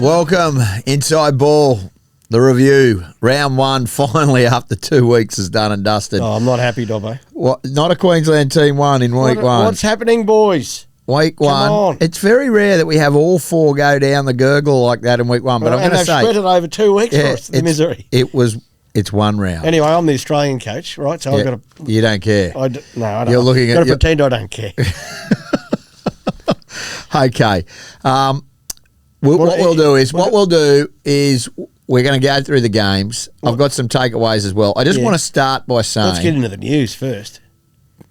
Welcome, Inside Ball, the review. Round one, finally, after 2 weeks, is done and dusted. Oh, I'm not happy, Dobbo. What? Not a Queensland team won in week one. What's happening, boys? Week one. Come on. It's very rare that we have all four go down the gurgle like that in week one. But I'm going to say, they've spread it over 2 weeks for us, the misery. It's one round. Anyway, I'm the Australian coach, right? So I've got to. You don't care. No, I don't. You're looking at. Got to pretend I don't care. Okay. What we'll do is we're going to go through the games. I've got some takeaways as well. I just want to start by saying, let's get into the news first.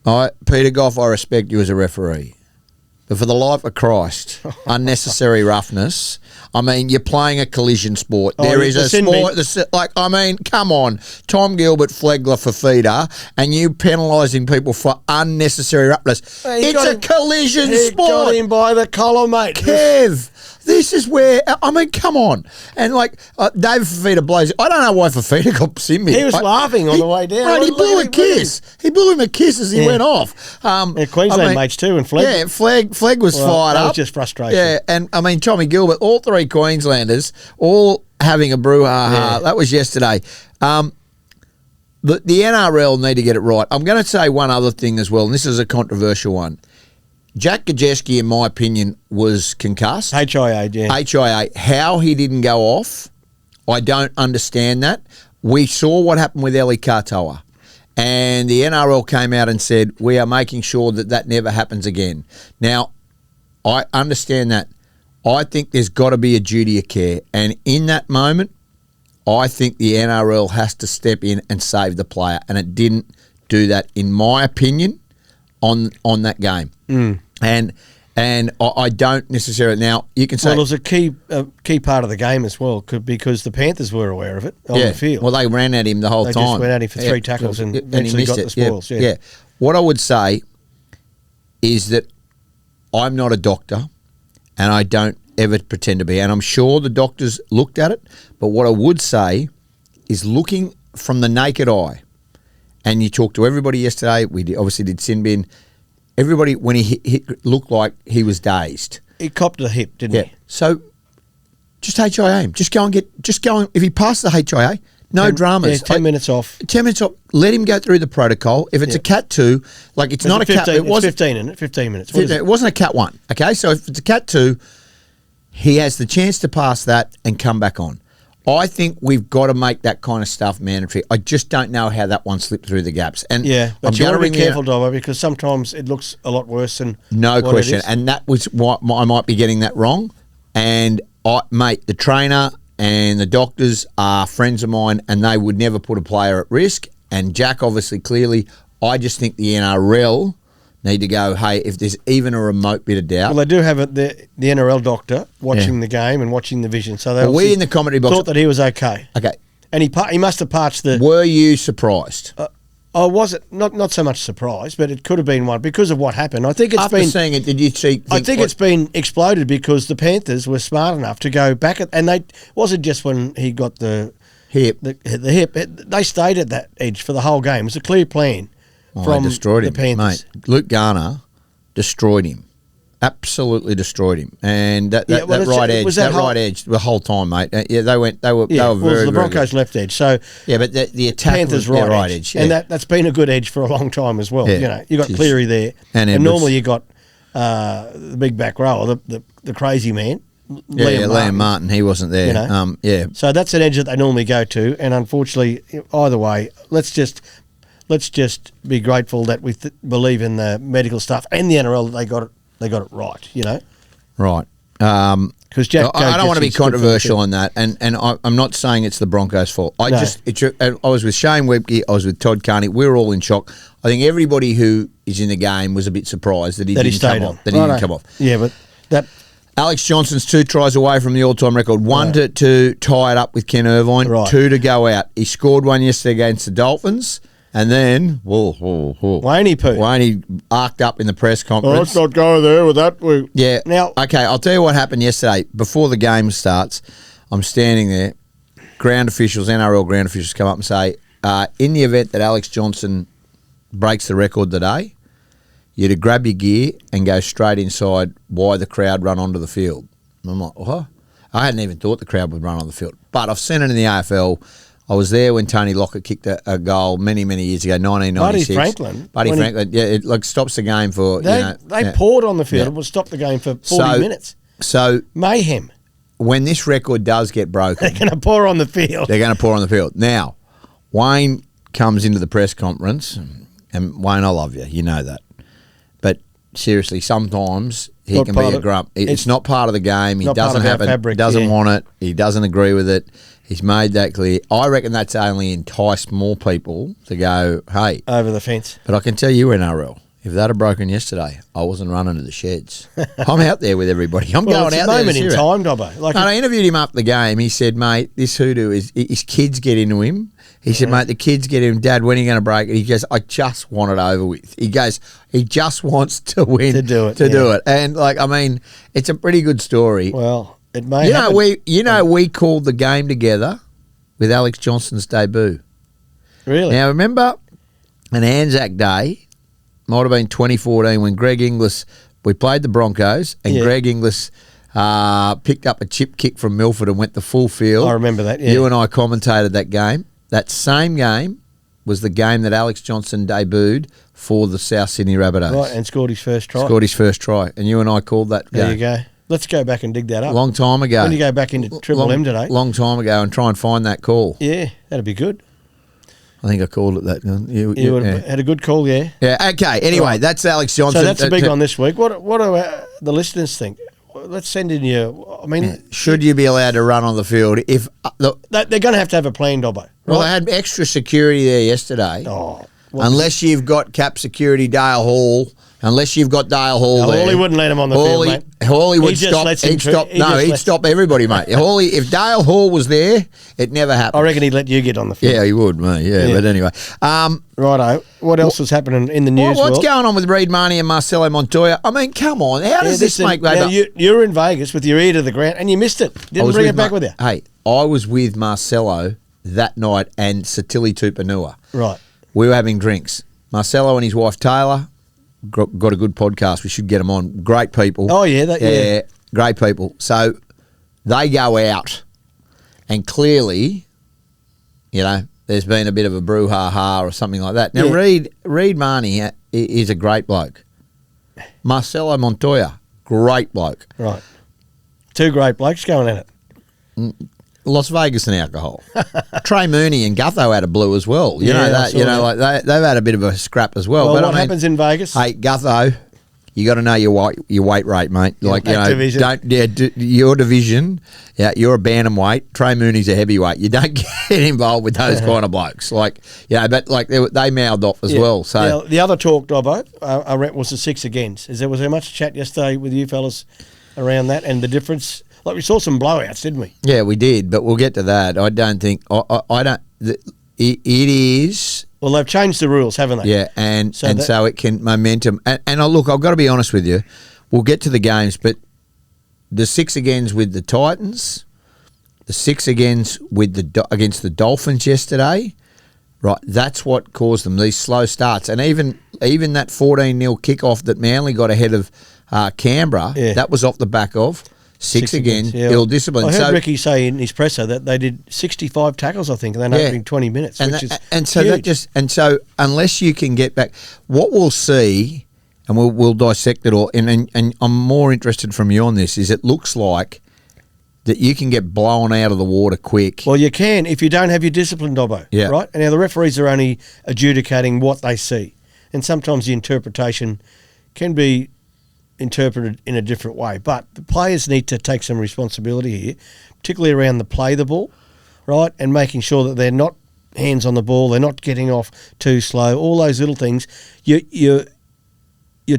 All right, Peter Goff, I respect you as a referee, but for the life of Christ, unnecessary roughness. I mean, you're playing a collision sport. There is a sport, come on. Tom Gilbert, Flegler for feeder, and you penalising people for unnecessary roughness. It's a collision sport. Got him by the collar, mate. Kev, this is where, I mean, come on. And David Fafita blows. I don't know why Fafita got Simbi. He was laughing on the way down. Right, he blew a kiss. He blew him a kiss as he went off. Queensland mates too, and Flegg. Yeah, Flegg was fired up. That was just frustration. Yeah, and I mean, Tommy Gilbert, all three Queenslanders, all having a brouhaha. Yeah. That was yesterday. The NRL need to get it right. I'm going to say one other thing as well, and this is a controversial one. Jack Gajeski, in my opinion, was concussed. HIA, yeah. HIA. How he didn't go off, I don't understand that. We saw what happened with Eli Katoa, and the NRL came out and said, we are making sure that never happens again. Now, I understand that. I think there's got to be a duty of care, and in that moment, I think the NRL has to step in and save the player, and it didn't do that, in my opinion, on that game. And I don't necessarily. Now you can say, well, it was a key part of the game as well, because the Panthers were aware of it on the field. Well, they ran at him the whole time. They just went at him for 3 tackles and eventually got the spoils. Yeah. What I would say is that I'm not a doctor, and I don't ever pretend to be. And I'm sure the doctors looked at it, but what I would say is, looking from the naked eye, and you talked to everybody yesterday. We obviously did sin bin. Everybody, when he hit, looked like he was dazed. He copped the hip, didn't he? So just HIA him. Just go and if he passes the HIA, no dramas. 10 minutes off. 10 minutes off. Let him go through the protocol. If it's a Cat 2, it's not a Cat. It was 15 in it. 15 minutes. It wasn't a Cat 1. Okay, so if it's a Cat 2, he has the chance to pass that and come back on. I think we've got to make that kind of stuff mandatory. I just don't know how that one slipped through the gaps. And but you got to be careful, Dobbo, because sometimes it looks a lot worse than no what question. It is. And that was what I might be getting that wrong. And the trainer and the doctors are friends of mine, and they would never put a player at risk. And Jack, obviously, clearly, I just think the NRL need to go, hey, if there's even a remote bit of doubt. Well, they do have the NRL doctor watching the game and watching the vision. So they we in the commentary box thought that he was okay. Okay. And he must have patched the... Were you surprised? I wasn't. Not so much surprised, but it could have been one because of what happened. I think it's After seeing it, did you see... I think it's been exploded because the Panthers were smart enough to go back and they wasn't just when he got the hip. The hip. They stayed at that edge for the whole game. It was a clear plan. They destroyed him, Panthers. mate. Luke Garner destroyed him, absolutely destroyed him, and that right edge the whole time, mate. They were very. The Broncos left edge, so but the attack Panthers was right edge, and that's been a good edge for a long time as well. Yeah. You got Cleary there, and normally you got the big back row, the crazy man. Liam Martin, he wasn't there. So that's an edge that they normally go to, and unfortunately, either way, let's just be grateful that we believe in the medical stuff and the NRL that they got it right. Right. Because Jack, I don't want to be controversial on that, and I'm not saying it's the Broncos' fault. I was with Shane Webke, I was with Todd Carney. We were all in shock. I think everybody who is in the game was a bit surprised that he didn't come off. Yeah, but that. Alex Johnson's 2 tries away from the all-time record. One to tie it up with Ken Irvine, 2 to go out. He scored one yesterday against the Dolphins. And then, Wayne arced up in the press conference. Let's not go there with that. Yeah. Now, okay, I'll tell you what happened yesterday. Before the game starts, I'm standing there. NRL ground officials come up and say, in the event that Alex Johnson breaks the record today, you're to grab your gear and go straight inside while the crowd run onto the field. And I'm like, what? I hadn't even thought the crowd would run on the field. But I've seen it in the AFL. I was there when Tony Lockett kicked a goal many years ago, 1996. Buddy Franklin, it stops the game for... They poured on the field. It will stop the game for 40 minutes. So... Mayhem. When this record does get broken... They're going to pour on the field. They're going to pour on the field. Now, Wayne comes into the press conference, and Wayne, I love you. You know that. But seriously, sometimes he can be a grump. It's not part of the game. He doesn't have it. Fabric, doesn't want it. He doesn't agree with it. He's made that clear. I reckon that's only enticed more people to go, hey. Over the fence. But I can tell you, NRL, if that had broken yesterday, I wasn't running to the sheds. I'm out there with everybody. I'm going out there. It's a moment in time, Dobbo. I interviewed him after the game. He said, mate, this hoodoo his kids get into him. He said, mate, the kids get him. Dad, when are you going to break it? He goes, I just want it over with. He goes, he just wants to win. To do it. And, it's a pretty good story. Well, it may happen. We called the game together with Alex Johnson's debut. Really? Now, remember an Anzac Day, might have been 2014, when Greg Inglis, we played the Broncos, and Greg Inglis picked up a chip kick from Milford and went the full field. I remember that, yeah. You and I commentated that game. That same game was the game that Alex Johnson debuted for the South Sydney Rabbitohs. Right, and scored his first try. And you and I called that game. There you go. Let's go back and dig that up. Long time ago. When you go back into Triple M today. Long time ago, and try and find that call. Yeah, that'd be good. I think I called it that. You would have had a good call, yeah. Yeah, okay. Anyway, that's Alex Johnson. So that's a big one this week. What do the listeners think? Let's send in your... I mean... Should you be allowed to run on the field if... they're going to have a plan, Dobbo. Right? Well, they had extra security there yesterday. Oh. Unless you've got cap security Dale Hall... Unless you've got Dale Hall there. Hawley wouldn't let him on the field, mate. Hawley would stop. He'd stop everybody, mate. Hawley, if Dale Hall was there, it never happened. I reckon he'd let you get on the field. Yeah, he would, mate. Yeah. But anyway. Righto. What else was happening in the news What's world? going on with Reid Marnie and Marcelo Montoya? I mean, come on. How does this make... You were in Vegas with your ear to the ground and you missed it. Didn't bring it back with you. Hey, I was with Marcelo that night and Satili Tupanua. Right. We were having drinks. Marcelo and his wife Taylor... got a good podcast. We should get them on. Great people. Oh, yeah. Great people. So they go out and clearly, there's been a bit of a brouhaha or something like that. Now, Reid Marnie is a great bloke. Marcelo Montoya, great bloke. Right. Two great blokes going at it. Las Vegas and alcohol. Trey Mooney and Gutho had a blue as well. You know that. They've had a bit of a scrap as well. Well, what happens in Vegas? Hey, Gutho, you got to know your weight rate, mate. Division. Your division. Yeah, you're a bantamweight. Trey Mooney's a heavyweight. You don't get involved with those kind of blokes. But they mouthed off as well. So now, the other talk, Dobbo, I reckon was the six agains. Was there much chat yesterday with you fellas around that and the difference? Like, we saw some blowouts, didn't we? Yeah, we did, but we'll get to that. I don't think... I don't... It is... Well, they've changed the rules, haven't they? Yeah, and so it can... Momentum... And look, I've got to be honest with you. We'll get to the games, but the six agains with the Titans, the six agains with against the Dolphins yesterday, right, that's what caused them, these slow starts. And even that 14-0 kickoff that Manly got ahead of Canberra, that was off the back of... Six again, ill discipline. I heard Ricky say in his presser that they did 65 tackles, I think, and then opening 20 minutes, which is huge. So unless you can get back, what we'll see, and we'll dissect it all. And I'm more interested from you on this. Is it looks like that you can get blown out of the water quick. Well, you can if you don't have your discipline, Dobbo. Yeah. Right. And now the referees are only adjudicating what they see, and sometimes the interpretation can be interpreted in a different way. But the players need to take some responsibility here, particularly around the play the ball, right, and making sure that they're not hands on the ball, they're not getting off too slow, all those little things. You're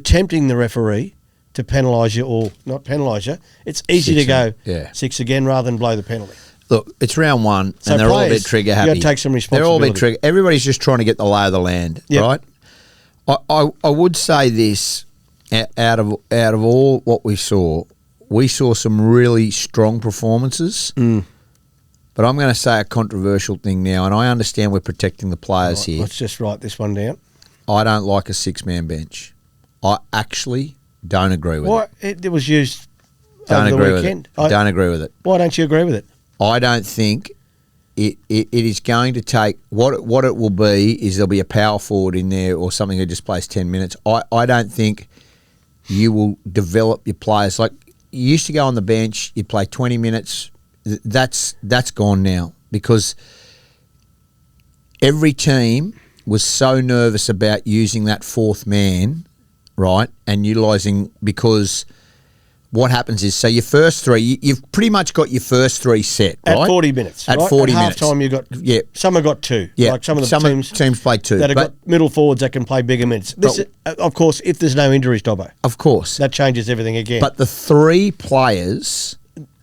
tempting the referee to penalise you or not penalise you. It's easy to go six again rather than blow the penalty. Look, it's round one, so and they're players, all a bit trigger happy. You've got to take some responsibility. They're all a bit trigger. Everybody's just trying to get the lay of the land, right? I would say this. Out of all what we saw some really strong performances. But I'm going to say a controversial thing now, and I understand we're protecting the players here. Let's just write this one down. I don't like a six-man bench. I actually don't agree with it. It was used Don't over the agree with weekend. it. Don't agree with it. Why don't you agree with it? I don't think it is going to take what it will be is there'll be a power forward in there or something who just plays 10 minutes. I don't think you will develop your players. Like you used to go on the bench, you play 20 minutes. That's gone now because every team was so nervous about using that fourth man, right, and utilising because what happens is, so your first three, you've pretty much got your first three set, right? At 40 minutes. At right? 40 at minutes. Half time, you got, some have got two. Yeah. Like some of the teams play two. that have got middle forwards that can play bigger minutes. This is, of course, if there's no injuries, Dobbo. Of course. That changes everything again. But the three players,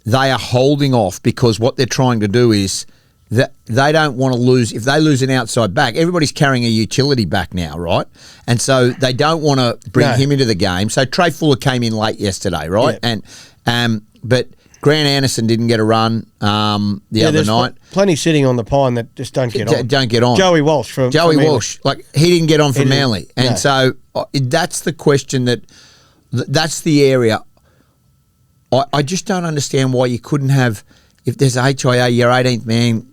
they are holding off because what they're trying to do is that they don't want to lose. If they lose an outside back, everybody's carrying a utility back now, right? And so they don't want to bring him into the game. So Trey Fuller came in late yesterday, right? Yeah. And but Grant Anderson didn't get a run the other night. Plenty sitting on the pine that just don't get on. Don't get on. Joey Walsh like he didn't get on from Manly, and so that's the question that's the area. I just don't understand why you couldn't have, if there's a HIA, your 18th man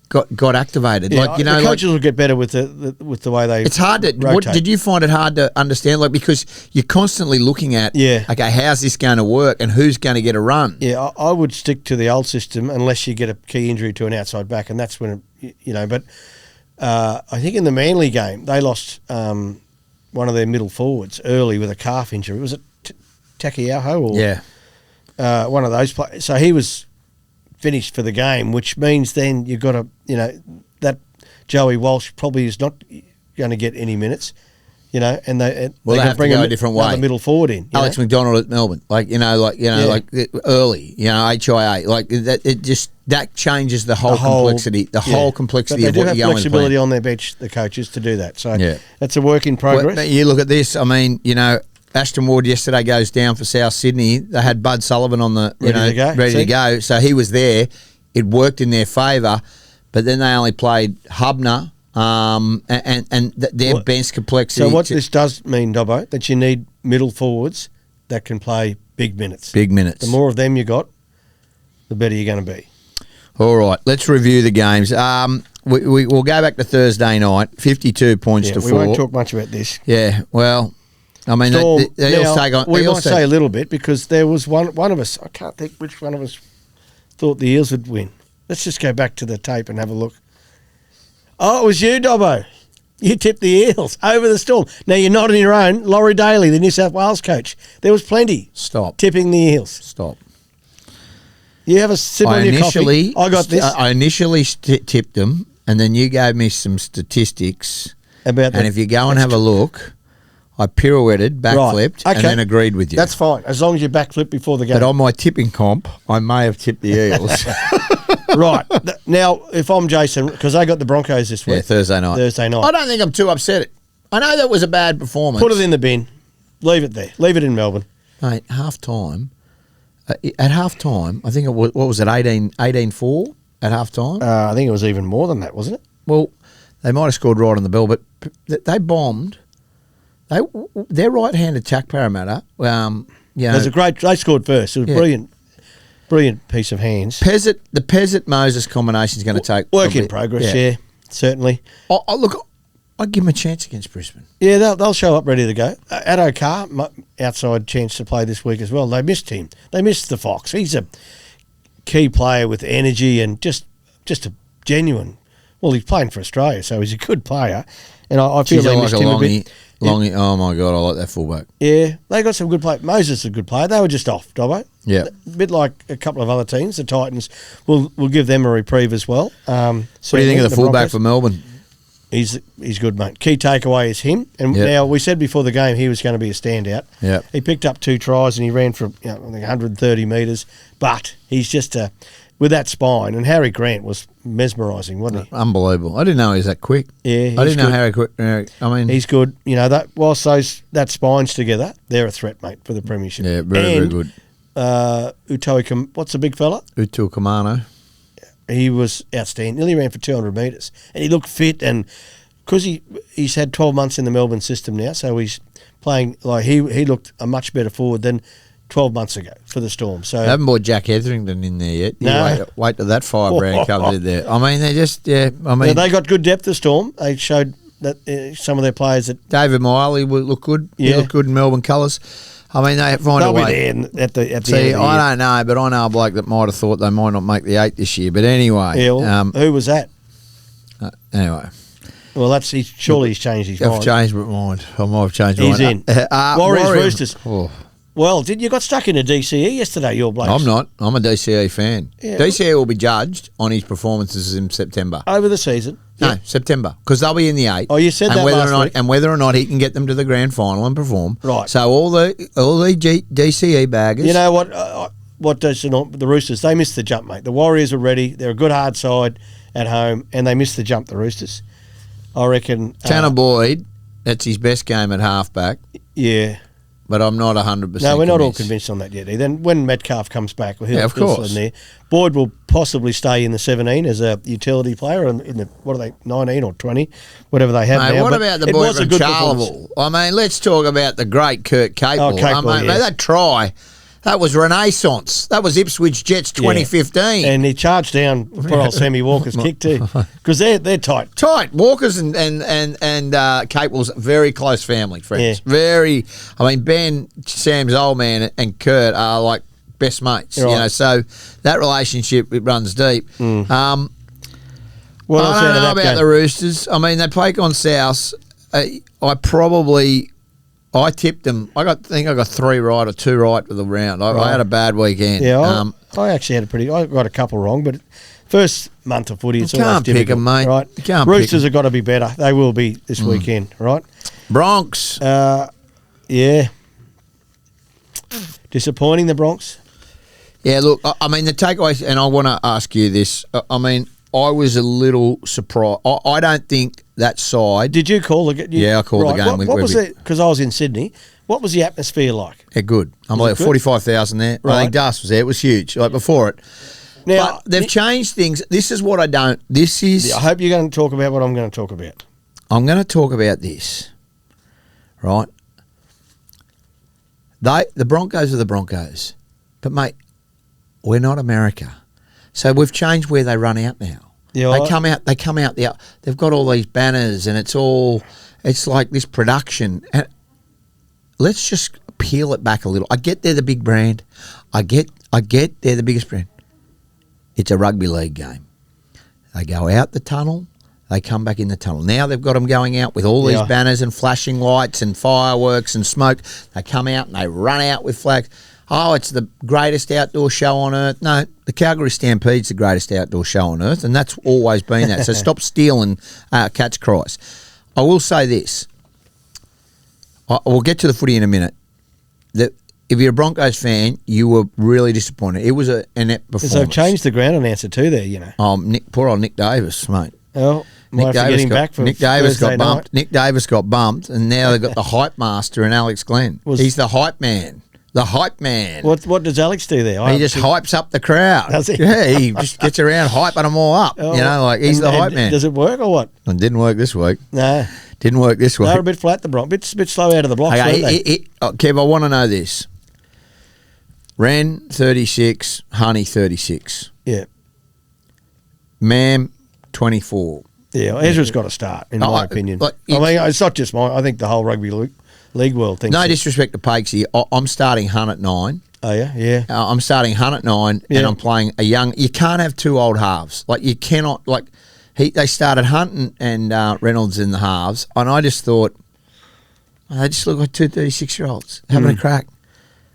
got activated. Yeah, like you know, the coaches will get better with the way they. It's hard to. rotate. Did you find it hard to understand? Like because you're constantly looking at. Yeah. Okay, how's this going to work, and who's going to get a run? Yeah, I would stick to the old system unless you get a key injury to an outside back, and that's when But I think in the Manly game they lost one of their middle forwards early with a calf injury. Was it Takiaho or one of those players? So he was finished for the game, which means then you've got that Joey Walsh probably is not going to get any minutes, and they have bring to go a different way. Middle forward in. Alex McDonald at Melbourne, like early, HIA, like that. It just that changes the whole complexity, whole complexity but of what you're going. They do have flexibility on their bench, the coaches, to do that. So that's a work in progress. Well, you look at this. I mean, Ashton Ward yesterday goes down for South Sydney. They had Bud Sullivan on the ready to go. So he was there. It worked in their favour, but then they only played Hubner and their bench complexity. So what this does mean, Dobbo, that you need middle forwards that can play big minutes. Big minutes. The more of them you got, the better you're going to be. All right, let's review the games. We'll go back to Thursday night. 52 points to 4. We won't talk much about this. Yeah, well. I mean, the Eels take on. We might say a little bit because there was one of us. I can't think which one of us thought the Eels would win. Let's just go back to the tape and have a look. Oh, it was you, Dobbo. You tipped the Eels over the Storm. Now you're not on your own. Laurie Daly, the New South Wales coach. There was plenty. Stop tipping the Eels. Stop. You have a sip on your coffee. I got this. I initially tipped them, and then you gave me some statistics about that. And if you go and have a look. I pirouetted, backflipped, and then agreed with you. That's fine, as long as you backflip before the game. But on my tipping comp, I may have tipped the Eels. Right. Now, if I'm Jason, because they got the Broncos this week. Yeah, Thursday night. I don't think I'm too upset. I know that was a bad performance. Put it in the bin. Leave it there. Leave it in Melbourne. Mate, half-time. At half-time, I think it was, what was it, 18-4 at half-time? I think it was even more than that, wasn't it? Well, they might have scored right on the bell, but they bombed. Their right-handed attack, Parramatta. There's a great. They scored first. It was brilliant piece of hands. The Pezzett Moses combination is going to take work in progress. Yeah, certainly. Look, I'd give them a chance against Brisbane. Yeah, they'll show up ready to go. Addo Carr, outside chance to play this week as well. They missed him. They missed the Fox. He's a key player with energy and just a genuine. Well, he's playing for Australia, so he's a good player. And I feel they missed him a bit. Longy, oh my God, I like that fullback. Yeah, they got some good play. Moses is a good player. They were just off, Dobbo. Yeah. A bit like a couple of other teams. The Titans will give them a reprieve as well. What do you think of the fullback Broncos for Melbourne? He's good, mate. Key takeaway is him. And now we said before the game he was going to be a standout. Yeah. He picked up 2 tries and he ran for I think 130 metres. But he's just with that spine, and Harry Grant was mesmerising, wasn't he? Unbelievable. I didn't know he was that quick. Yeah, I didn't know Harry quick. I mean, he's good. That whilst that spine's together, they're a threat, mate, for the premiership. Yeah, very good. What's the big fella? Utu Kamano. He was outstanding. Nearly ran for 200 metres, and he looked fit. And because he's had 12 months in the Melbourne system now, so he's playing like he looked a much better forward than 12 months ago for the Storm. So I haven't bought Jack Hetherington in there yet. No. Wait till that firebrand comes in there. I mean, they're just, I mean. Yeah, they got good depth, the Storm. They showed that some of their players that. David Miley will look good. Yeah. He looked good in Melbourne colours. I mean, they find They'll a way. be there at the end of See, the year. I don't know, but I know a bloke that might have thought they might not make the 8 this year. But anyway. Yeah, who was that? Anyway. Well, surely he's changed his I've mind. changed my mind. I might have changed my He's mind. in. Warriors, Roosters. Oh. Well, you got stuck in a DCE yesterday, your blokes? I'm not. I'm a DCE fan. Yeah. DCE will be judged on his performances in September. Over the season. No, Yeah. September, because they'll be in the 8. Oh, you said and that whether last or not, week. And whether or not he can get them to the grand final and perform. Right. So all the DCE baggers. You know what does the Roosters? They missed the jump, mate. The Warriors are ready. They're a good hard side at home, and they missed the jump. The Roosters, I reckon. Tanner Boyd, that's his best game at halfback, Yeah. but I'm not 100%. No, we're not all convinced. convinced on that yet. Then when Metcalf comes back, Yeah, of course. in there. Boyd will possibly stay in the 17 as a utility player in the what are they 19 or 20, whatever they have Mate, now. what But about the it boy was a from good performance. Charleville? I mean, let's talk about the great Kurt Capel. Oh, Capel, I mean, yeah. that try, that was Renaissance. That was Ipswich Jets 2015. And he charged down poor old Sammy Walker's kick too, because they're tight. Tight. Walker's and Capel's very close family friends. Yeah. Very. I mean, Ben, Sam's old man, and Kurt are like best mates. Right. You know, so that relationship it runs deep. What else I out don't of know that about game? the Roosters. I mean, they play on South. I tipped them. I think I got 3 right or 2 right with the round. I had a bad weekend. Yeah, I actually had I got a couple wrong, but first month of footy, it's You always can't pick difficult, 'em, mate. Right? You can't pick Roosters 'em. have got to be better. They will be this weekend, right? Bronx. Yeah. Disappointing, the Bronx. Yeah, look, I mean, the takeaway, and I want to ask you this. I mean, I was a little surprised. I don't think that side. Did you call the? Yeah, I called the game. What was it? Because I was in Sydney. What was the atmosphere like? Yeah, good. I'm like good? 45,000 there. Right. I think Das was there. It was huge, like before it. Now But they've changed things. This is what I don't. This is. I hope you're going to talk about what I'm going to talk about. I'm going to talk about this, right? The Broncos are the Broncos, but mate, we're not America, so we've changed where they run out now. Yeah, They come out there. They've got all these banners, and it's like this production. And let's just peel it back a little. I get they're the big brand. I get they're the biggest brand. It's a rugby league game. They go out the tunnel. They come back in the tunnel. Now they've got them going out with all these banners and flashing lights and fireworks and smoke. They come out and they run out with flags. Oh, it's the greatest outdoor show on earth. No, the Calgary Stampede's the greatest outdoor show on earth, and that's always been that. So stop stealing catch cries. I will say this. We'll get to the footy in a minute. If you're a Broncos fan, you were really disappointed. It was an inept performance. So they've changed the ground announcer too there, you know. Poor old Nick Davis, mate. Oh, might have to get him back for Nick Davis Thursday got bumped. night. Nick Davis got bumped, and now they've got the hype master and Alex Glenn. He's the hype man. The hype man. What does Alex do there? He just hypes up the crowd. Does he? Yeah, he just gets around hyping them all up. Oh, you know, like he's the hype man. Does it work or what? It didn't work this week. No. Didn't work this week. They're a bit flat, the Broncos. Bit slow out of the blocks, Okay, weren't they? Kev, I want to know this. Ren 36, Honey 36. Yeah. Mam 24. Yeah, Ezra's got to start, in my opinion. I mean, it's not just mine. I think the whole rugby league world thinks No it. disrespect to Pakesy. I'm starting Hunt at 9. Oh, yeah? Yeah. I'm starting Hunt at 9, Yeah. and I'm playing a young. You can't have 2 old halves. Like you cannot. Like they started Hunt and Reynolds in the halves, and I just thought they just look like 2 36-year-olds having a crack.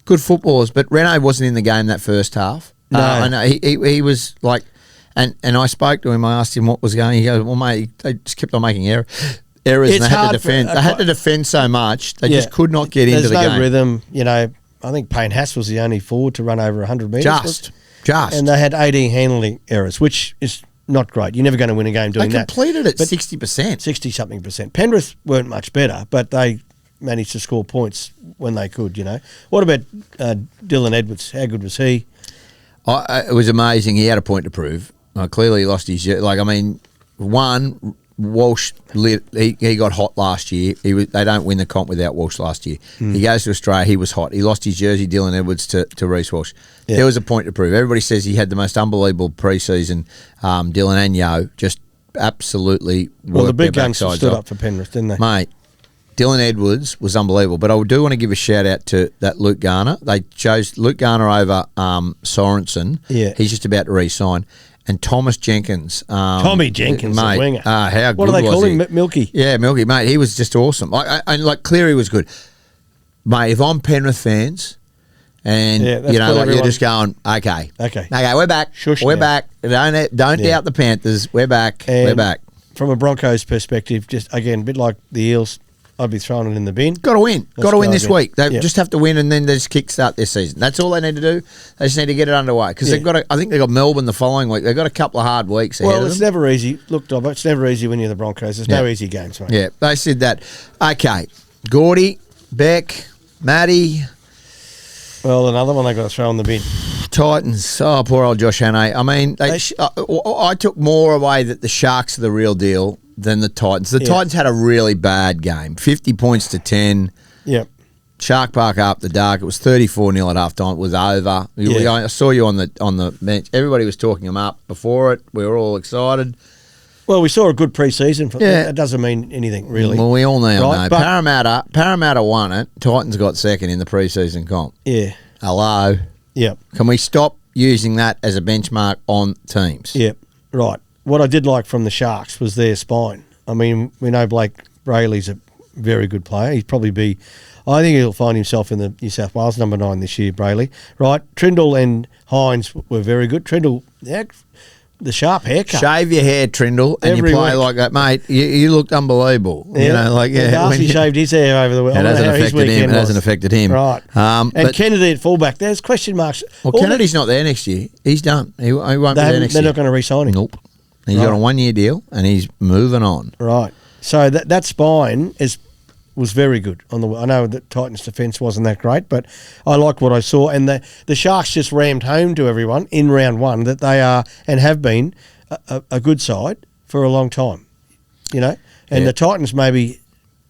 Good footballers, but Reno wasn't in the game that first half. No. I know he was like, and I spoke to him. I asked him what was going. He goes, "Well, mate, they just kept on making errors, It's and they had to hard defend. for- They had to defend so much. They just could not get into There's the no game. rhythm. You know, I think Payne Haas was the only forward to run over 100 metres. Just. And they had 18 handling errors, which is not great. You're never going to win a game doing They that. completed it But 60%. 60-something percent. Penrith weren't much better, but they managed to score points when they could, you know. What about Dylan Edwards? How good was he? It was amazing. He had a point to prove. Clearly, he lost his. Like, I mean, one, Walsh he got hot last year. They don't win the comp without Walsh last year. He goes to Australia. He was hot. He lost his jersey, Dylan Edwards, to Reece Walsh. Yeah. There was a point to prove. Everybody says he had the most unbelievable pre-season. Dylan and Yo just absolutely. Well, the big guns stood up for Penrith, didn't they, mate? Dylan Edwards was unbelievable, but I do want to give a shout out to that Luke Garner. They chose Luke Garner over Sorensen. Yeah, he's just about to re-sign. And Thomas Jenkins. Tommy Jenkins, mate, the winger. How good what do they was call he? him? Milky? Yeah, Milky, mate. He was just awesome. And Cleary was good. Mate, if I'm Penrith fans and, you're just going, okay, we're back. Shush we're now. back. Don't doubt the Panthers. We're back. And we're back. From a Broncos perspective, just, again, a bit like the Eels, I'd be throwing it in the bin. Got to win. Got to win this week. They Yep. just have to win, and then they just kickstart their season. That's all they need to do. They just need to get it underway because they've got. I think they've got Melbourne the following week. They've got a couple of hard weeks ahead of it's them. never easy. Look, Dobbo, it's never easy when you're the Broncos. There's no easy games, mate. Yeah, they said that. Okay, Gordy, Beck, Matty. Well, another one they got to throw in the bin. Titans. Oh, poor old Josh Hannay. I mean, I took more away that the Sharks are the real deal than the Titans. The Titans had a really bad game. 50 points to 10. Yep. Shark Park up the dark. It was 34-0 at half time. It was over. Yeah. I saw you on the bench. Everybody was talking them up before it. We were all excited. Well, we saw a good pre-season. That doesn't mean anything, really. Well, we all know. Right, Parramatta won it. Titans got second in the pre-season comp. Yeah. Hello. Yep. Can we stop using that as a benchmark on teams? Yep. Right. What I did like from the Sharks was their spine. I mean, we know Blake Brayley's a very good player. He'd probably be... I think he'll find himself in the New South Wales number 9 this year, Brayley. Right. Trindle and Hines were very good. Trindle... the sharp haircut. Shave your hair, Trindle, and Every you play week. like that, mate. You looked unbelievable. Darcy shaved his hair over the weekend. It hasn't affected him. It hasn't affected him. Right. And Kennedy at fullback. There's question marks. Well, Kennedy's not there next year. He's done. He won't be there next year. They're not going to re-sign him. Nope. He's got a 1-year deal, and he's moving on. Right. So that spine was very good. I know that Titans' defence wasn't that great, but I like what I saw. And the Sharks just rammed home to everyone in round one that they are and have been a good side for a long time. And the Titans maybe...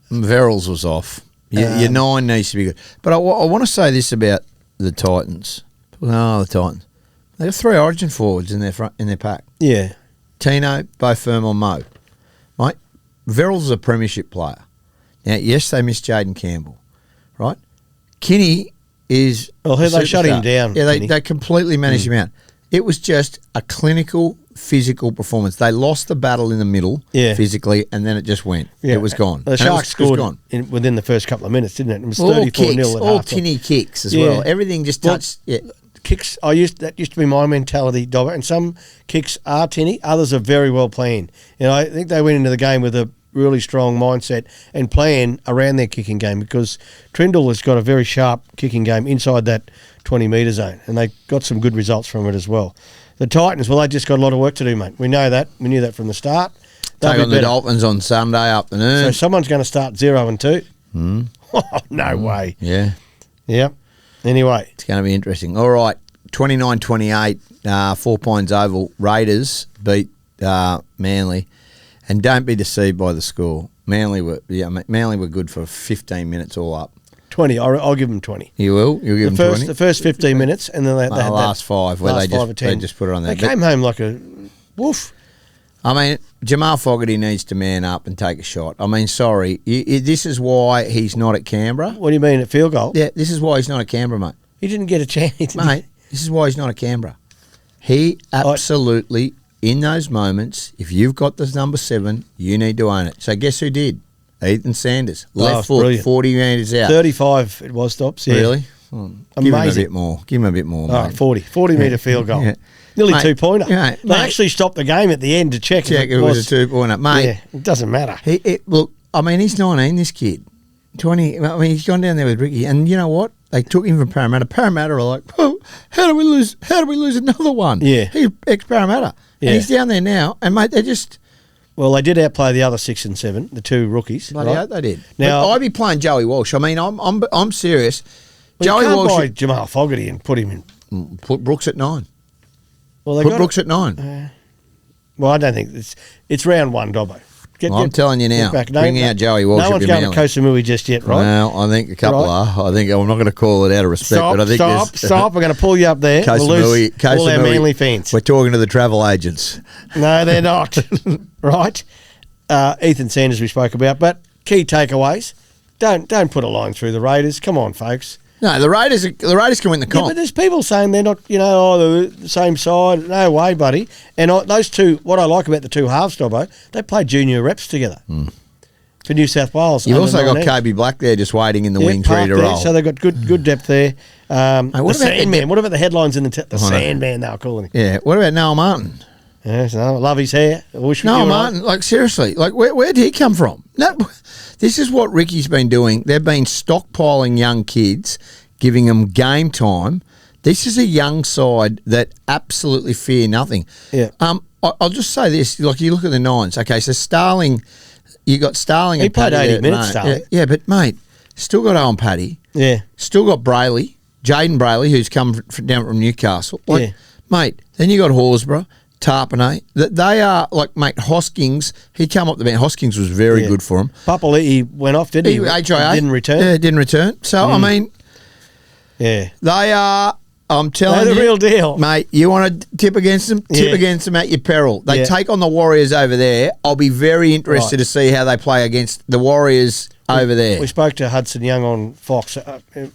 Verrills was off. Your 9 needs to be good. But I want to say this about the Titans. The Titans. They have 3 Origin forwards in their pack. Yeah. Tino, Bo Firm or Mo. Mate, Verrills is a premiership player. Now, yes, they missed Jaden Campbell, right? Kinney is... Well, they shut him down. Yeah, they completely managed him out. It was just a clinical, physical performance. They lost the battle in the middle physically, and then it just went. Yeah. It was gone. The Sharks scored within the first couple of minutes, didn't it? It was 34-0 at all tinny kicks as well. Everything just touched... Kicks, that used to be my mentality, Dobber, and some kicks are tinny, others are very well planned. I think they went into the game with a really strong mindset and plan around their kicking game because Trindle has got a very sharp kicking game inside that 20-metre zone, and they got some good results from it as well. The Titans, they just got a lot of work to do, mate. We know that. We knew that from the start. Take on the Dolphins on Sunday afternoon. So someone's going to start 0-2. Oh, no way. Yeah. Yep. Anyway. It's going to be interesting. All right, 29-28, 4 Pines Oval. Raiders beat Manly. And don't be deceived by the score. Manly were good for 15 minutes all up. 20. I'll give them 20. You will? You'll give them 20? The first 15 minutes, and then they had last 5, where they just put it on there. They came home like a woof. I mean, Jamal Fogarty needs to man up and take a shot. I mean, sorry. This is why he's not at Canberra. What do you mean, at field goal? Yeah, this is why he's not at Canberra, mate. He didn't get a chance. Mate, this is why he's not at Canberra. He absolutely, in those moments, if you've got this number 7, you need to own it. So guess who did? Ethan Sanders. Left foot, brilliant. 40 metres out. 35 it was, Stops. Yeah. Really? Give him a bit more. Give him a bit more, mate. Right, 40 metre field goal. Yeah. Nearly 2-pointer. Yeah, they actually stopped the game at the end to check if it was a 2-pointer. Mate, yeah, it doesn't matter. Look, I mean, he's 19, this kid. 20. I mean, he's gone down there with Ricky. And you know what? They took him from Parramatta. Parramatta are like, oh, how do we lose another one? Yeah. He's ex-Parramatta. Yeah. And he's down there now. And, mate, they just... Well, they did outplay the other 6 and 7, the 2 rookies. Bloody hope they did. Now, but I'd be playing Joey Walsh. I mean, I'm serious. Well, Joey Walsh... buy Jamal Fogarty and put him in... Put Brooks at 9. Well, put Brooks at 9. Well, I don't think... It's round 1, Dobbo. I'm telling you now. Bring out Joey Walsh. No one's going to Kosamui just yet, right? Well, I think a couple are. I think I'm not going to call it out of respect, but I think stop. We're going to pull you up there. Kosamui, we'll lose all our Manly fans. We're talking to the travel agents. No, they're not. Right? Ethan Sanders we spoke about, but key takeaways. Don't put a line through the Raiders. Come on, folks. No, the Raiders can win the comp. Yeah, but there's people saying they're not, they're the same side. No way, buddy. And those two, what I like about the two halves, Dobbo, they play junior reps together for New South Wales. You've also got Kobe Black there just waiting in the wings ready to roll. So they've got good depth there. The Sandman. What about the headlines in the Sandman they were calling him? Yeah. What about Noel Martin? Yes, I love his hair. Noel Martin, seriously, where did he come from? No, this is what Ricky's been doing. They've been stockpiling young kids, giving them game time. This is a young side that absolutely fear nothing. Yeah. I'll just say this. You look at the Nines. Okay, so Starling, you got Starling. He and played Paddy 80 minutes, Starling. Yeah, but mate, still got Owen Paddy. Yeah. Still got Brayley, Jaden Brayley, who's come down from Newcastle. Mate. Then you got Horsburgh. Tarpanay, they are mate, Hoskins, he come up the bench. Hoskins was very good for him. Papali'i went off, didn't he? HIA. Didn't return. Yeah, didn't return. So, I mean, they are, I'm telling you. They're the real deal. Mate, you want to tip against them? Tip against them at your peril. They take on the Warriors over there. I'll be very interested to see how they play against the Warriors over there. We spoke to Hudson Young on Fox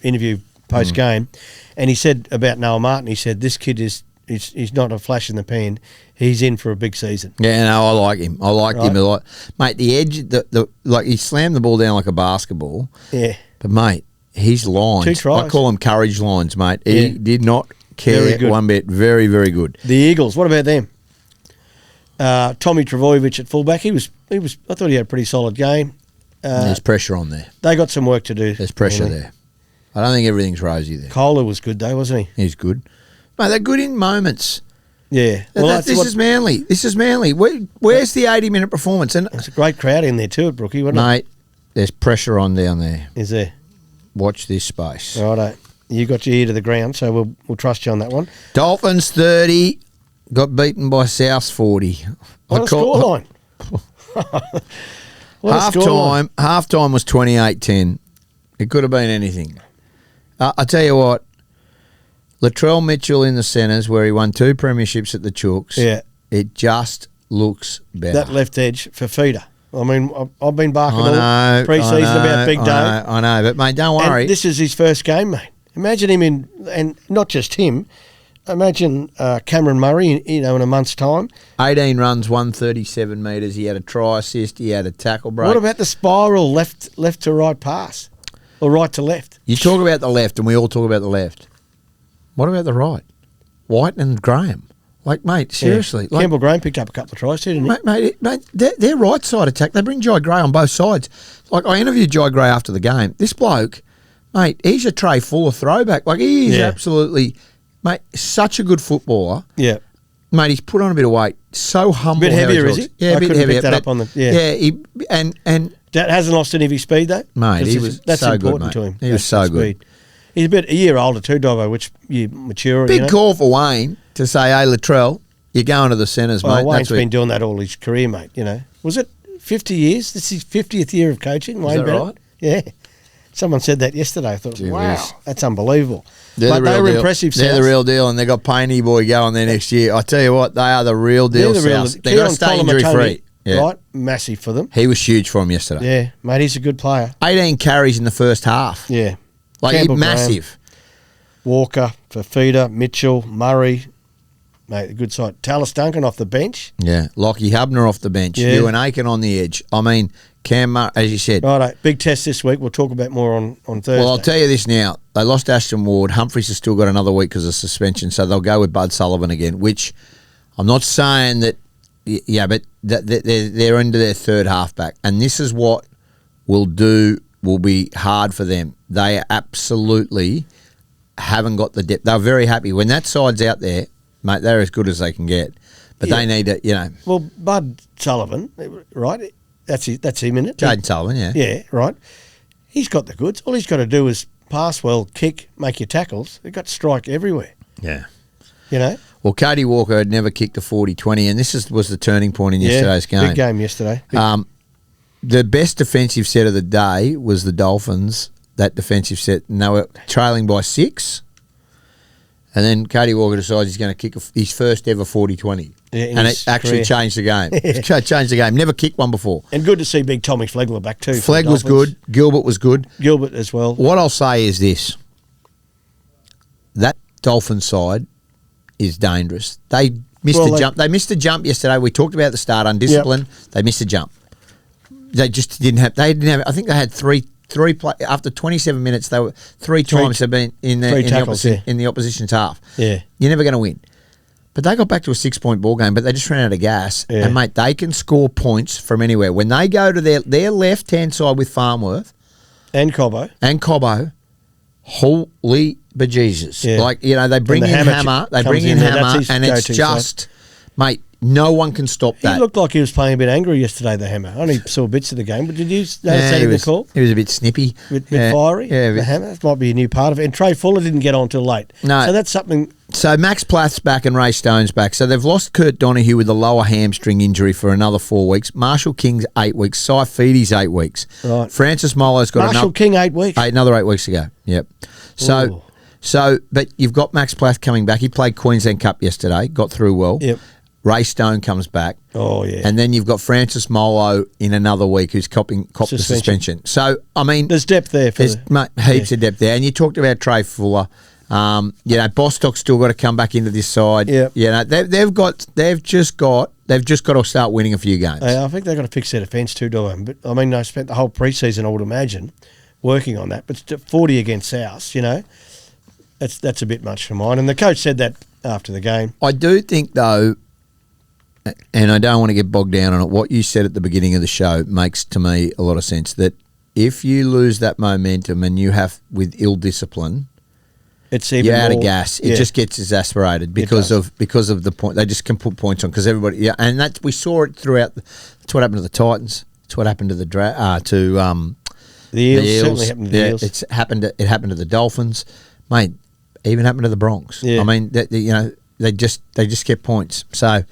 interview post-game, and he said about Noel Martin, he said, this kid is... He's not a flash in the pan. He's in for a big season. Yeah, no, I like him. I liked him a lot. Mate, the edge, he slammed the ball down like a basketball. Yeah. But, mate, his lines, 2 tries. I call them courage lines, mate. He did not care one bit. Very, very good. The Eagles, what about them? Tommy Travojevic at fullback, he was. I thought he had a pretty solid game. There's pressure on there. They got some work to do. There's pressure there. I don't think everything's rosy there. Kohler was good though, wasn't he? He's good. Mate, they're good in moments. Yeah. This is Manly. This is Manly. Where's the 80-minute performance? And there's a great crowd in there too at Brookie, wasn't it? Mate, there's pressure on down there. Is there? Watch this space. Righto. You got your ear to the ground, so we'll trust you on that one. Dolphins 30, got beaten by Souths 40. What a scoreline. Half-time was 28-10. It could have been anything. I tell you what, Latrell Mitchell in the centres, where he won 2 premierships at the Chooks. Yeah. It just looks better. That left edge for feeder. I mean, I've been barking all pre-season about Big Dave. I know, but mate, don't worry. And this is his first game, mate. Imagine him and not just him. Imagine Cameron Murray, in a month's time. 18 runs, 137 metres. He had a try assist. He had a tackle break. What about the spiral left to right pass, or right to left? You talk about the left, and we all talk about the left. What about the right? White and Graham. Mate, seriously. Yeah. Campbell Graham picked up a couple of tries too, didn't he? Mate, their right side attack, they bring Jai Gray on both sides. I interviewed Jai Gray after the game. This bloke, mate, he's a tray full of throwback. He is absolutely, mate, such a good footballer. Yeah. Mate, he's put on a bit of weight. So humble. A bit heavier, is he? Yeah, a bit heavier. That up on the, and that hasn't lost any of his speed, though? Mate, that's so important to him. He was so good. He's a year older too, Dobbo, which you mature. Big call for Wayne to say, hey, Latrell, you're going to the centres, mate. Wayne's been doing that all his career, mate. Was it 50 years? This is his 50th year of coaching, Wayne. Is that right? Yeah. Someone said that yesterday. I thought, wow, that's unbelievable. They were impressive. They're the real deal, and they got Painey Boy going there next year. I tell you what, they are the real deal. They got to stay injury free. Yeah. Right, massive for them. He was huge for him yesterday. Yeah, mate, he's a good player. 18 carries in the first half. Yeah, massive. Walker for feeder, Mitchell, Murray, mate, a good side. Tallis Duncan off the bench. Yeah, Lockie Hubner off the bench. Yeah. Ewan Aiken on the edge. I mean, Cam Murray, as you said. Righto, big test this week. We'll talk about more on Thursday. Well, I'll tell you this now. They lost Ashton Ward. Humphries has still got another week because of suspension, so they'll go with Bud Sullivan again, which I'm not saying that, but they're into their third halfback, and this is what will be hard for them. They absolutely haven't got the depth. They're very happy. When that side's out there, mate, they're as good as they can get. But they need to, Well, Bud Sullivan, right? That's him, isn't it? Jaden Sullivan, yeah. Yeah, right. He's got the goods. All he's got to do is pass well, kick, make your tackles. They've got strike everywhere. Yeah. Well, Cody Walker had never kicked a 40-20, and this was the turning point in yesterday's game. Big game yesterday. the best defensive set of the day was the Dolphins, that defensive set, and they were trailing by 6. And then Cody Walker decides he's going to kick his first ever 40-20. Yeah, and it actually changed the game. Changed the game. Never kicked one before. And good to see big Tommy Flegler back too. Flegg was good. Gilbert was good. Gilbert as well. What I'll say is this. That Dolphin side is dangerous. They missed a jump. They missed a jump yesterday. We talked about at the start, undisciplined. Yep. They missed a jump. They just didn't have. They didn't have. I think they had three play after 27 minutes. They were three times they've been in the opposition's half. Yeah, you're never going to win. But they got back to a 6-point ball game, but they just ran out of gas. Yeah. And mate, they can score points from anywhere when they go to their left hand side with Farnworth and Cobbo. Holy bejesus! Yeah. Like they bring in Hammer. They bring in Hammer, and it's just, mate. No one can stop that. He looked like he was playing a bit angry yesterday, the Hammer. I only saw bits of the game, but did you notice that in the call? He was a bit snippy. A bit fiery. Yeah, the Hammer. That might be a new part of it. And Trey Fuller didn't get on till late. No. So that's something. So Max Plath's back and Ray Stone's back. So they've lost Kurt Donahue with a lower hamstring injury for another 4 weeks. Marshall King's 8 weeks. Cy Feedy's 8 weeks. Right. Francis Molo's got Marshall King 8 weeks? Another 8 weeks to go. Yep. So, but you've got Max Plath coming back. He played Queensland Cup yesterday. Got through well. Yep. Ray Stone comes back. Oh, yeah. And then you've got Francis Molo in another week who's copped the suspension. So, I mean... There's depth there. There's heaps of depth there. And you talked about Trey Fuller. Bostock's still got to come back into this side. Yeah. They've just got to start winning a few games. I think they've got to fix their defence too, Dobbin. But, I mean, they spent the whole pre-season, I would imagine, working on that. But 40 against South, that's a bit much for mine. And the coach said that after the game. I do think, though... And I don't want to get bogged down on it. What you said at the beginning of the show makes to me a lot of sense. That if you lose that momentum and you have with ill discipline, you're out of gas. It just gets exasperated because of the point. They just can put points on because everybody. Yeah, and that we saw it throughout. That's what happened to the Titans. It's what happened to the the Eels. Certainly happened to the Eels. It happened to the Dolphins, mate. Even happened to the Broncos. Yeah. I mean, they just get points. So.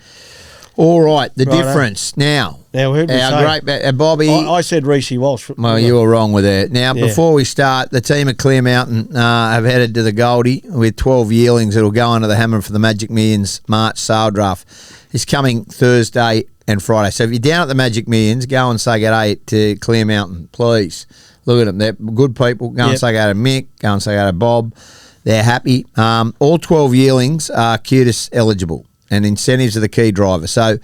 All right, the difference. Now who'd we say? Great Bobby. I said Reece Walsh. Well, you were wrong with that. Now, before we start, the team at Clear Mountain have headed to the Goldie with 12 yearlings that will go under the hammer for the Magic Millions March sale draft. It's coming Thursday and Friday. So if you're down at the Magic Millions, go and say g'day to Clear Mountain, please. Look at them. They're good people. Go and say g'day to Mick. Go and say g'day to Bob. They're happy. All 12 yearlings are QTIS eligible. And incentives are the key driver. So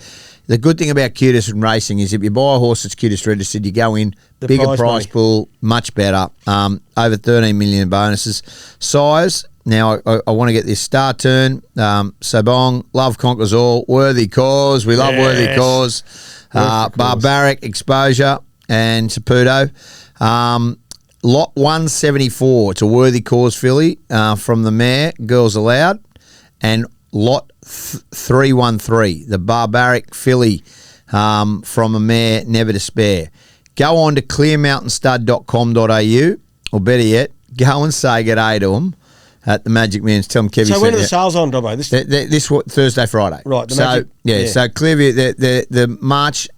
the good thing about QTIS and racing is if you buy a horse that's QTIS registered, you go in, bigger prize pool, much better, over 13 million bonuses. Sires, now I want to get this star turn, Sobong, Love Conquers All, Worthy Cause, we love Worthy Cause, Barbaric, Exposure, and Saputo. Lot 174, it's a Worthy Cause filly from the mare, Girls Aloud, and Lot 313, the Barbaric filly from a mare, Never Despair. Go on to clearmountainstud.com.au, or better yet, go and say g'day to them at the Magic Millions. Tell them Kevie. So when are the sales on, Dobbo? This Thursday, Friday. Right. So Clearview, the March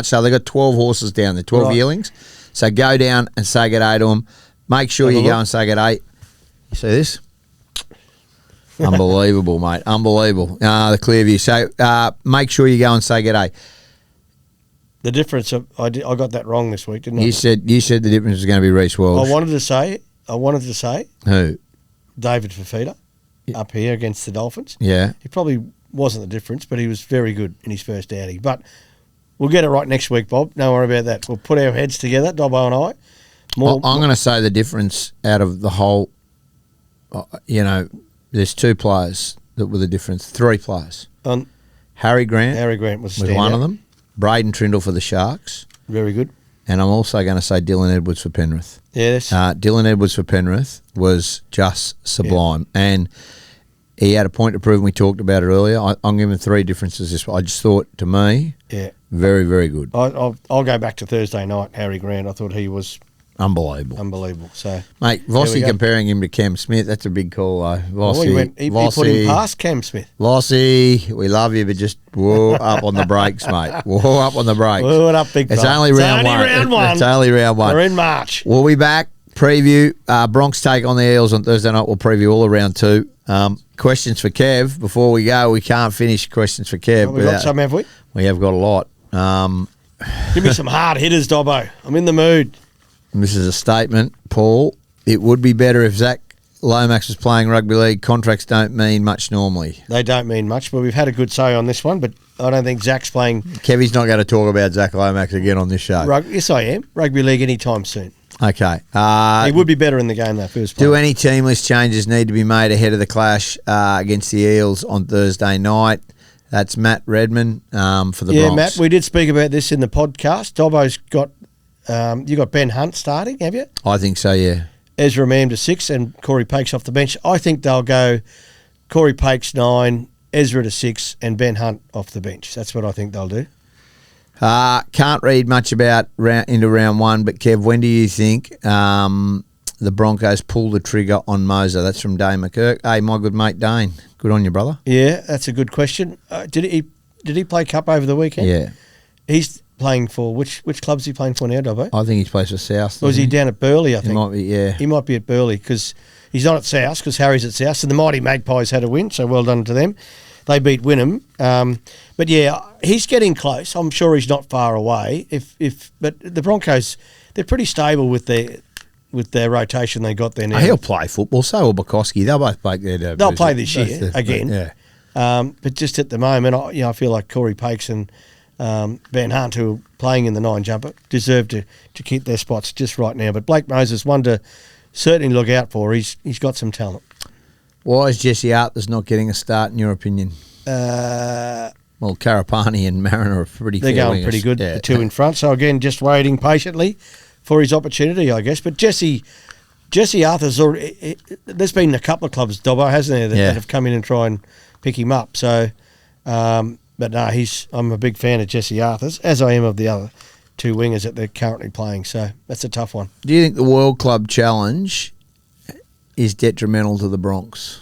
sale, they got 12 horses down there, 12 yearlings. So go down and say g'day to them. Make sure you go and say g'day. You see this? Unbelievable, mate. Unbelievable. The Clearview. So make sure you go and say g'day. The difference, I got that wrong this week, didn't I? You said the difference was going to be Reece Walsh. I wanted to say who? David Fafita up here against the Dolphins. Yeah. He probably wasn't the difference, but he was very good in his first outing. But we'll get it right next week, Bob. Don't worry about that. We'll put our heads together, Dobbo and I. I'm going to say the difference out of the whole, there's 2 players that were the difference. 3 players. Harry Grant was one of them. Braden Trindle for the Sharks. Very good. And I'm also going to say Dylan Edwards for Penrith. Yes. Dylan Edwards for Penrith was just sublime. Yeah. And he had a point to prove, and we talked about it earlier. I'm giving 3 differences. I just thought, to me, very, very good. I'll go back to Thursday night, Harry Grant. I thought he was Unbelievable. So, Mate, There we Vossi go. comparing him to Cam Smith, that's a big call, though. Vossi, he put him past Cam Smith. Vossi, we love you, but just whoa up on the brakes, mate. Whoa up on the brakes. Whoa it up, big It's fella. only round one. It's only round one. We're in March. We'll be back. Preview Bronx take on the Eels on Thursday night. We'll preview all of round 2. Questions for Kev. Before we go, we can't finish questions for Kev. We've got some, have we? We have got a lot. Give me some hard hitters, Dobbo. I'm in the mood. This is a statement, Paul. It would be better if Zach Lomax was playing rugby league. Contracts don't mean much normally. They don't mean much, but we've had a good say on this one, but I don't think Zach's playing... Kevie's not going to talk about Zach Lomax again on this show. Yes, I am. Rugby league anytime soon. Okay. He would be better in the game, though, if he was playing. Do any team list changes need to be made ahead of the clash against the Eels on Thursday night? That's Matt Redman for the Bronx. Yeah, Matt, we did speak about this in the podcast. Dobbo's got... you got Ben Hunt starting, have you? I think so, yeah. Ezra Mam to 6 and Corey Pakes off the bench. I think they'll go Corey Pakes 9, Ezra to 6 and Ben Hunt off the bench. That's what I think they'll do. Can't read much about into round 1, but Kev, when do you think the Broncos pull the trigger on Moser? That's from Dane McKirk. Hey, my good mate Dane. Good on you, brother. Yeah, that's a good question. Did he play Cup over the weekend? Yeah. He's playing for which club's he playing for now, Dobbo? I think he plays for South. Or is he down at Burleigh, I think? He might be, yeah. He might be at Burleigh because he's not at South because Harry's at South. So the Mighty Magpies had a win, so well done to them. They beat Wynnum. But yeah, he's getting close. I'm sure he's not far away. But the Broncos, they're pretty stable with their rotation they got there now. He'll play football, so will Bukowski. They'll both play there. They'll play this year again. Yeah. But just at the moment, I feel like Corey Pakes and Ben Hunt, who are playing in the 9 jumper, deserve to keep their spots just right now. But Blake Moses, one to certainly look out for. He's got some talent. Why is Jesse Arthur's not getting a start, in your opinion? Well, Karapani and Mariner are pretty They're fair going wingers. pretty good, Yeah. the two in front. So, again, just waiting patiently for his opportunity, I guess. But Jesse Arthur's already... There's been a couple of clubs, Dobbo, hasn't there, that have come in and try and pick him up. So, but no, I'm a big fan of Jesse Arthur's, as I am of the other 2 wingers that they're currently playing. So, that's a tough one. Do you think the World Club Challenge is detrimental to the Bronx?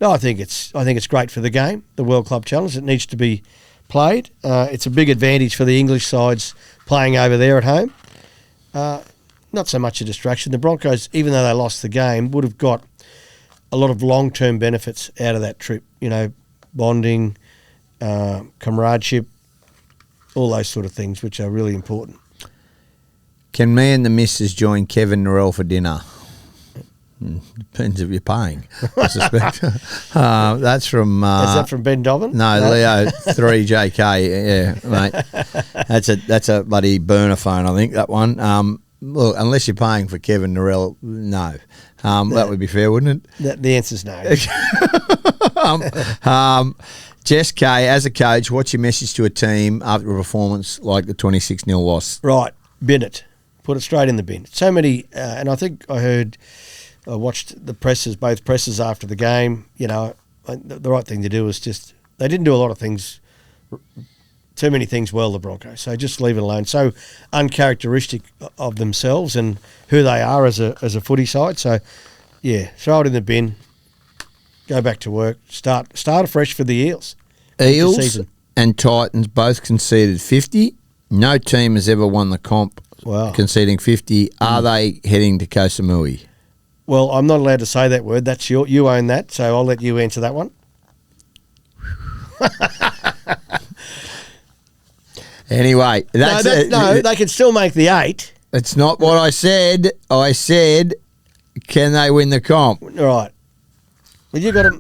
No, I think it's great for the game, the World Club Challenge. It needs to be played. It's a big advantage for the English sides playing over there at home. Not so much a distraction. The Broncos, even though they lost the game, would have got a lot of long-term benefits out of that trip. You know, bonding, camaraderie, all those sort of things, which are really important. Can me and the missus join Kevin Norell for dinner? Depends if you're paying, I suspect. That's from... Is that from Ben Dobbin? No, Leo 3JK. Yeah, mate. That's a bloody burner phone, I think, that one. Look, unless you're paying for Kevin Norell, no. That would be fair, wouldn't it? The answer's no. Jess K, as a coach, what's your message to a team after a performance like the 26-0 loss? Right, bin it. Put it straight in the bin. So many, and I think I watched the presses, both presses after the game. You know, the right thing to do was just, they didn't do a lot of things, too many things well, the Broncos. So just leave it alone. So uncharacteristic of themselves and who they are as a footy side. So, yeah, throw it in the bin, go back to work, start afresh for the Eels. Eels and Titans both conceded 50. No team has ever won the comp conceding 50. Are they heading to Koh Samui? Well, I'm not allowed to say that word. That's you own that, so I'll let you answer that one. Anyway, they can still make the 8. It's not what I said. I said, can they win the comp? Right. Well, you got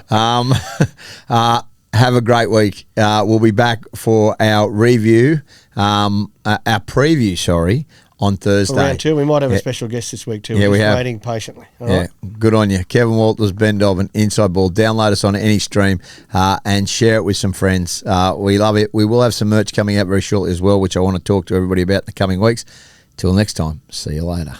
to... Have a great week. We'll be back for our review, our preview, on Thursday. For round 2, we might have a special guest this week too. Yeah, We're just waiting patiently. All right. Good on you. Kevin Walters, Ben Dobbin, Inside Ball. Download us on any stream and share it with some friends. We love it. We will have some merch coming out very shortly as well, which I want to talk to everybody about in the coming weeks. Till next time, see you later.